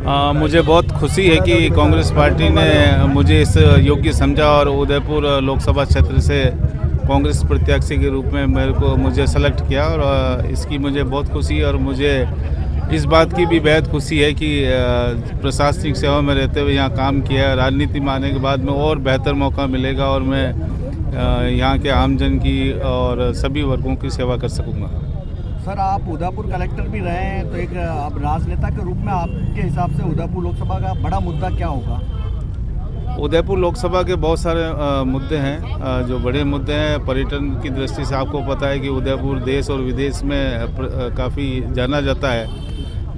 मुझे बहुत खुशी है कि कांग्रेस पार्टी ने मुझे इस योग्य समझा और उदयपुर लोकसभा क्षेत्र से कांग्रेस प्रत्याशी के रूप में मुझे सेलेक्ट किया और इसकी मुझे बहुत खुशी है। और मुझे इस बात की भी बेहद खुशी है कि प्रशासनिक सेवा में रहते हुए यहाँ काम किया। राजनीति में आने के बाद में और बेहतर मौका मिलेगा और मैं यहाँ के आमजन की और सभी वर्गों की सेवा कर सकूँगा। सर, आप उदयपुर कलेक्टर भी रहे हैं, तो एक अब राजनेता के रूप में आपके हिसाब से उदयपुर लोकसभा का बड़ा मुद्दा क्या होगा? उदयपुर लोकसभा के बहुत सारे मुद्दे हैं जो बड़े मुद्दे हैं। पर्यटन की दृष्टि से आपको पता है कि उदयपुर देश और विदेश में काफ़ी जाना जाता है,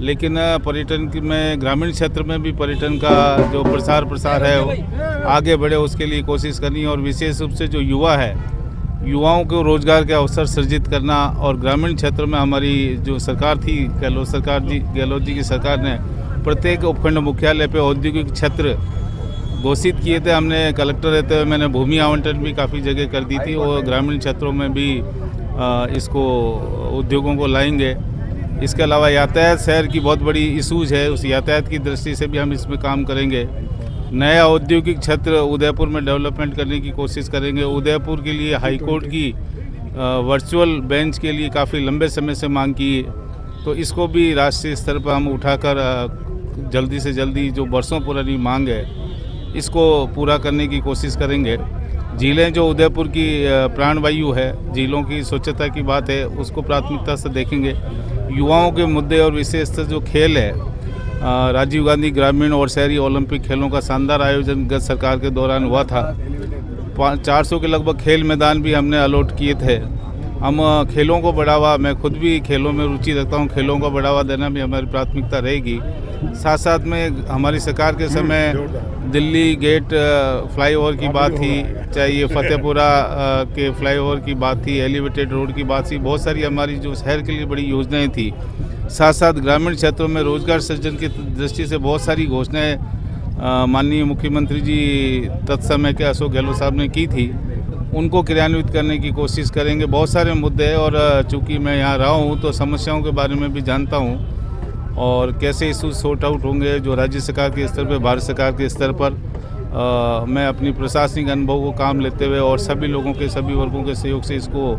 लेकिन पर्यटन में ग्रामीण क्षेत्र में भी पर्यटन का जो प्रसार है आगे बढ़े, उसके लिए कोशिश करनी। और विशेष रूप से जो युवा है, युवाओं को रोजगार के अवसर सृजित करना। और ग्रामीण क्षेत्र में हमारी जो सरकार थी, गहलोत जी की सरकार ने प्रत्येक उपखंड मुख्यालय पे औद्योगिक क्षेत्र घोषित किए थे। हमने कलेक्टर रहते हुए मैंने भूमि आवंटन भी काफ़ी जगह कर दी थी और ग्रामीण क्षेत्रों में भी इसको उद्योगों को लाएंगे। इसके अलावा यातायात शहर की बहुत बड़ी इशूज़ है, उस यातायात की दृष्टि से भी हम इसमें काम करेंगे। नया औद्योगिक क्षेत्र उदयपुर में डेवलपमेंट करने की कोशिश करेंगे। उदयपुर के लिए हाई कोर्ट की वर्चुअल बेंच के लिए काफ़ी लंबे समय से मांग की, तो इसको भी राष्ट्रीय स्तर पर हम उठाकर जल्दी से जल्दी जो बरसों पुरानी मांग है इसको पूरा करने की कोशिश करेंगे। झीलें जो उदयपुर की प्राणवायु है, झीलों की स्वच्छता की बात है, उसको प्राथमिकता से देखेंगे। युवाओं के मुद्दे और विशेषतः जो खेल है, राजीव गांधी ग्रामीण और शहरी ओलंपिक खेलों का शानदार आयोजन गत सरकार के दौरान हुआ था। 400 के लगभग खेल मैदान भी हमने अलॉट किए थे। हम खेलों को बढ़ावा, मैं खुद भी खेलों में रुचि रखता हूं, खेलों को बढ़ावा देना भी हमारी प्राथमिकता रहेगी। साथ साथ में हमारी सरकार के समय दिल्ली गेट फ्लाईओवर की बात थी, चाहे ये फतेहपुरा के फ्लाईओवर की बात थी, एलिवेटेड रोड की बात थी, बहुत सारी हमारी जो शहर के लिए बड़ी योजनाएं थी। साथ साथ ग्रामीण क्षेत्रों में रोजगार सृजन की दृष्टि से बहुत सारी घोषणाएं माननीय मुख्यमंत्री जी तत्समय के अशोक गहलोत साहब ने की थी, उनको क्रियान्वित करने की कोशिश करेंगे। बहुत सारे मुद्दे हैं और चूँकि मैं यहाँ रहा हूँ तो समस्याओं के बारे में भी जानता हूँ और कैसे इशू सॉर्ट आउट होंगे जो राज्य सरकार के स्तर पर, भारत सरकार के स्तर पर। मैं अपनी प्रशासनिक अनुभव को काम लेते हुए और सभी लोगों के, सभी वर्गों के सहयोग से इसको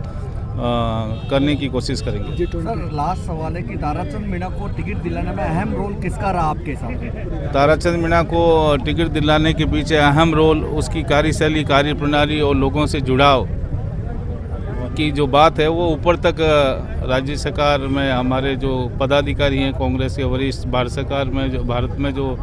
करने की कोशिश करेंगे। सर, लास्ट सवाल है कि ताराचंद मीणा को टिकट दिलाने में अहम रोल किसका रहा आपके हिसाब से? ताराचंद मीणा को टिकट दिलाने के पीछे अहम रोल उसकी कार्यशैली, कार्यप्रणाली और लोगों से जुड़ाव की जो बात है वो ऊपर तक राज्य सरकार में हमारे जो पदाधिकारी हैं, कांग्रेस के वरिष्ठ, भारत सरकार में जो, भारत में जो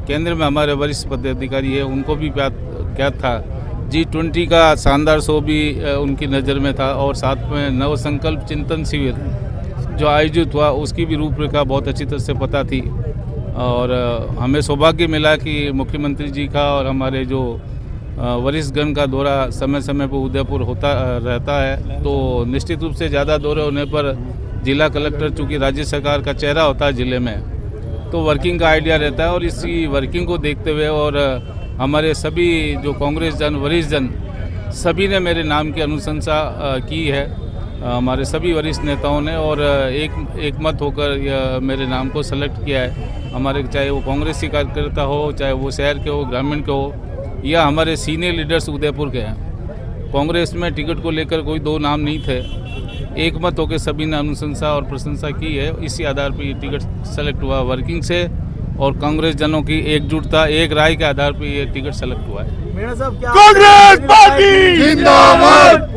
केंद्र में हमारे वरिष्ठ पदाधिकारी हैं, उनको भी ज्ञात था। G20 का शानदार शो भी उनकी नज़र में था और साथ में नव संकल्प चिंतन शिविर जो आयोजित हुआ उसकी भी रूपरेखा बहुत अच्छी तरह से पता थी। और हमें सौभाग्य मिला कि मुख्यमंत्री जी का और हमारे जो वरिष्ठ गण का दौरा समय समय पर उदयपुर होता रहता है, तो निश्चित रूप से ज़्यादा दौरे होने पर जिला कलेक्टर चूँकि राज्य सरकार का चेहरा होता है ज़िले में, तो वर्किंग का आइडिया रहता है। और इसी वर्किंग को देखते हुए और हमारे सभी जो कांग्रेस जन, वरिष्ठ जन, सभी ने मेरे नाम की अनुशंसा की है, हमारे सभी वरिष्ठ नेताओं ने, और एक मत होकर मेरे नाम को सेलेक्ट किया है। हमारे चाहे वो कांग्रेस के कार्यकर्ता हो, चाहे वो शहर के हो, ग्रामीण के हो, या हमारे सीनियर लीडर्स उदयपुर के हैं। कांग्रेस में टिकट को लेकर कोई दो नाम नहीं थे, एक मत होकर सभी ने अनुशंसा और प्रशंसा की है। इसी आधार पर ये टिकट सेलेक्ट हुआ वर्किंग से, और कांग्रेस जनों की एकजुटता, एक राय के आधार पर ये टिकट सेलेक्ट हुआ है। कांग्रेस पार्टी जिंदाबाद।